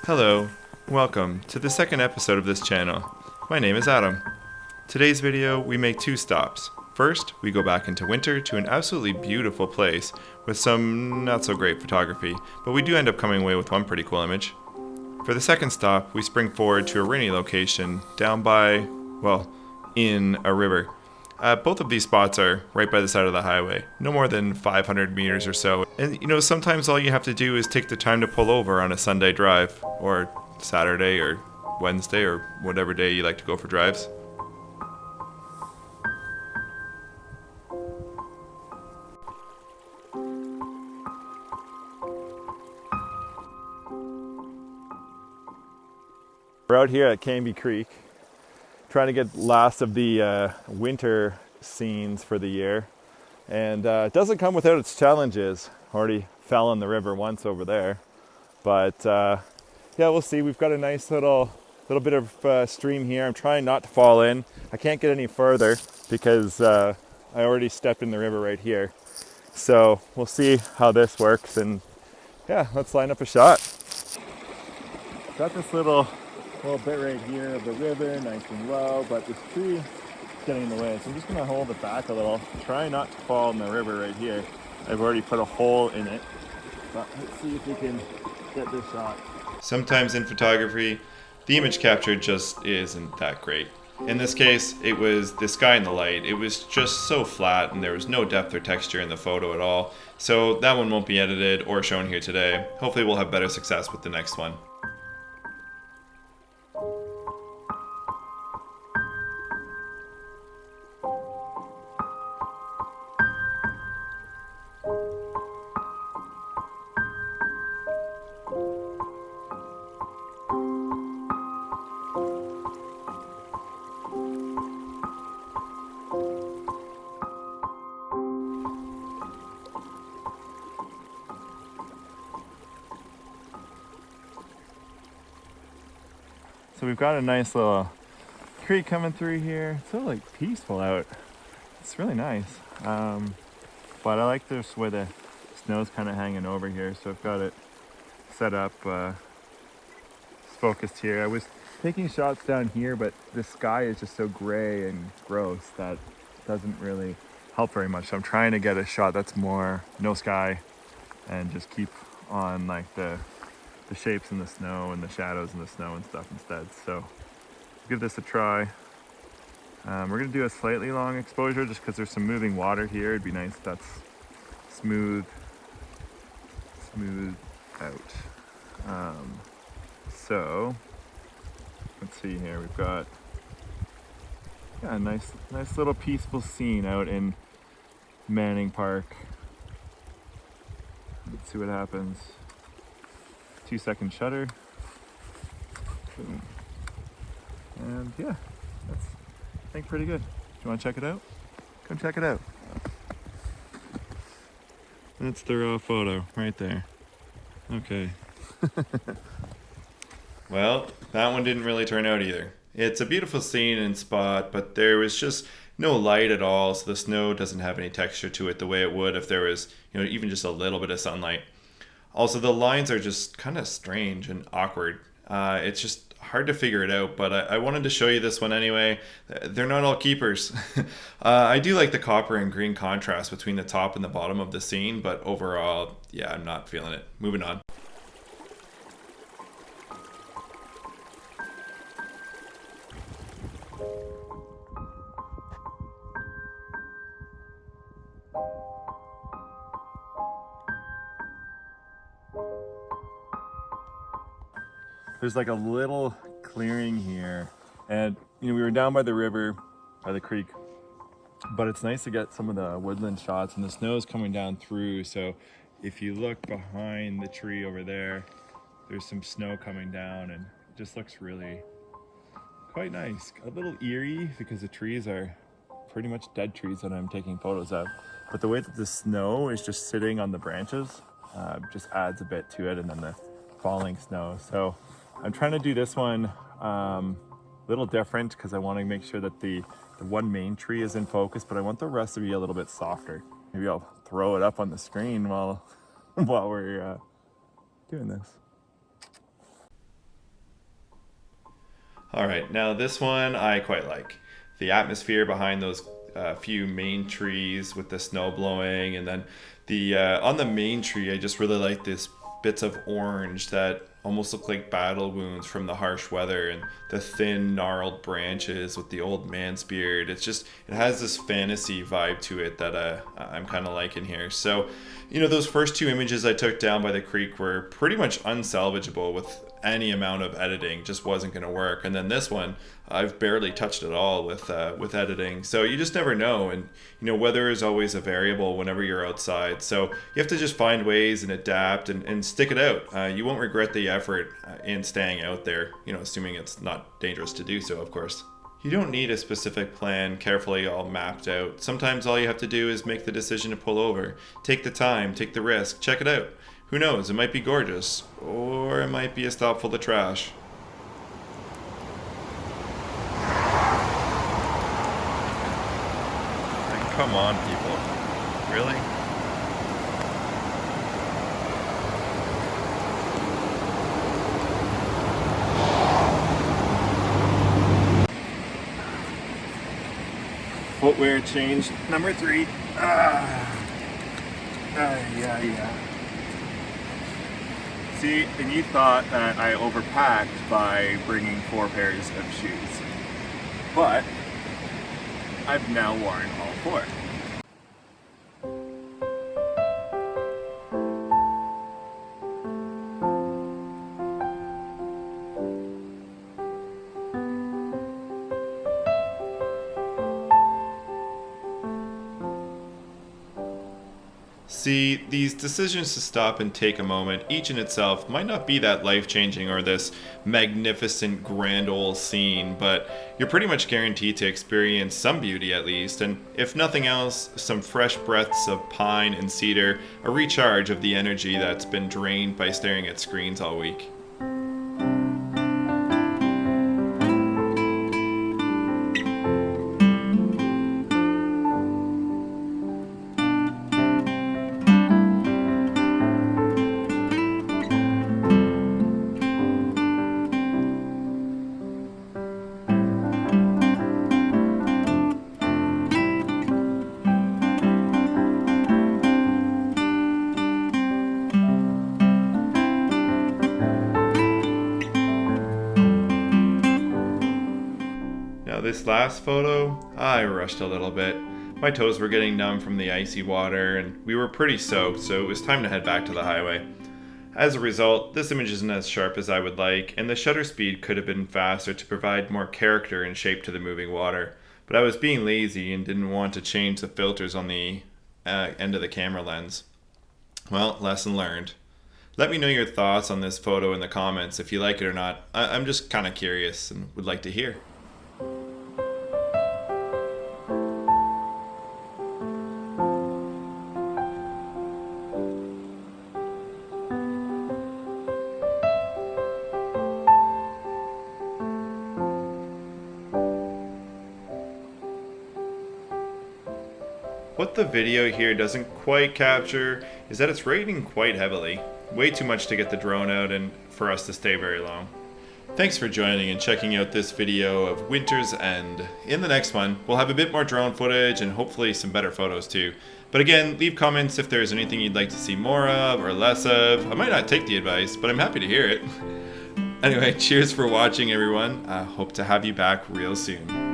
Hello, welcome to the second episode of this channel. My name is Adam. Today's video, we make two stops. First, we go back into winter to an absolutely beautiful place with some not so great photography, but we do end up coming away with one pretty cool image. For the second stop, we spring forward to a rainy location down by, well, in a river. Both of these spots are right by the side of the highway, no more than 500 meters or so. And sometimes all you have to do is take the time to pull over on a Sunday drive, or Saturday, or Wednesday, or whatever day you like to go for drives. We're out here at Canby Creek, trying to get last of the winter scenes for the year. And it doesn't come without its challenges. Already fell in the river once over there. But yeah, we'll see. We've got a nice little bit of stream here. I'm trying not to fall in. I can't get any further because I already stepped in the river right here. So we'll see how this works. And yeah, let's line up a shot. Got this little bit right here of the river, nice and low, but this tree is getting in the way. So I'm just gonna hold it back a little, try not to fall in the river right here. I've already put a hole in it, but let's see if we can get this shot. Sometimes in photography, the image captured just isn't that great. In this case, it was the sky and the light. It was just so flat and there was no depth or texture in the photo at all. So that one won't be edited or shown here today. Hopefully we'll have better success with the next one. So we've got a nice little creek coming through here. It's so like peaceful out. It's really nice. But I like this where the snow's kind of hanging over here. So I've got it set up, focused here. I was taking shots down here, but the sky is just so gray and gross that it doesn't really help very much. So I'm trying to get a shot that's more no sky and just keep on like the shapes in the snow and the shadows in the snow and stuff instead. So give this a try. We're gonna do a slightly long exposure just because there's some moving water here. It'd be nice if that's smooth out. So let's see here. We've got a nice little peaceful scene out in Manning Park. Let's see what happens. 2-second shutter. Boom. And yeah, that's I think pretty good. Do you want to check it out? Come check it out. That's the raw photo right there. Okay. Well, that one didn't really turn out either. It's a beautiful scene and spot, but there was just no light at all, so the snow doesn't have any texture to it the way it would if there was, even just a little bit of sunlight. Also, the lines are just kind of strange and awkward. It's just hard to figure it out, but I wanted to show you this one anyway. They're not all keepers. I do like the copper and green contrast between the top and the bottom of the scene, but overall, yeah, I'm not feeling it. Moving on. There's like a little clearing here, and we were down by the river, by the creek, but it's nice to get some of the woodland shots, and the snow is coming down through. So if you look behind the tree over there, there's some snow coming down, and it just looks really quite nice. A little eerie because the trees are pretty much dead trees that I'm taking photos of, but the way that the snow is just sitting on the branches just adds a bit to it, and then the falling snow. So I'm trying to do this one a little different because I want to make sure that the one main tree is in focus, but I want the rest to be a little bit softer. Maybe I'll throw it up on the screen while we're doing this. All right, now this one I quite like. The atmosphere behind those few main trees with the snow blowing, and then the on the main tree, I just really like this bits of orange that almost look like battle wounds from the harsh weather, and the thin gnarled branches with the old man's beard. It has this fantasy vibe to it that I'm kind of liking here. So, those first two images I took down by the creek were pretty much unsalvageable with any amount of editing. Just wasn't going to work. And then this one, I've barely touched at all with editing. So you just never know. And weather is always a variable whenever you're outside. So you have to just find ways and adapt and stick it out. You won't regret the effort in staying out there. Assuming it's not dangerous to do so, of course. You don't need a specific plan carefully all mapped out. Sometimes all you have to do is make the decision to pull over. Take the time, take the risk, check it out. Who knows, it might be gorgeous, or it might be a stop full of trash. Like, come on, people. Really? Footwear change number 3. Yeah. See, and you thought that I overpacked by bringing 4 pairs of shoes. But I've now worn all 4. See, these decisions to stop and take a moment, each in itself, might not be that life-changing or this magnificent grand old scene, but you're pretty much guaranteed to experience some beauty at least, and if nothing else, some fresh breaths of pine and cedar, a recharge of the energy that's been drained by staring at screens all week. This last photo, I rushed a little bit. My toes were getting numb from the icy water, and we were pretty soaked, so it was time to head back to the highway. As a result, this image isn't as sharp as I would like, and the shutter speed could have been faster to provide more character and shape to the moving water. But I was being lazy and didn't want to change the filters on the end of the camera lens. Well, lesson learned. Let me know your thoughts on this photo in the comments if you like it or not. I'm just kind of curious and would like to hear. What the video here doesn't quite capture is that it's raining quite heavily. Way too much to get the drone out and for us to stay very long. Thanks for joining and checking out this video of Winter's End. In the next one, we'll have a bit more drone footage and hopefully some better photos too. But again, leave comments if there's anything you'd like to see more of or less of. I might not take the advice, but I'm happy to hear it. Anyway, cheers for watching everyone. I hope to have you back real soon.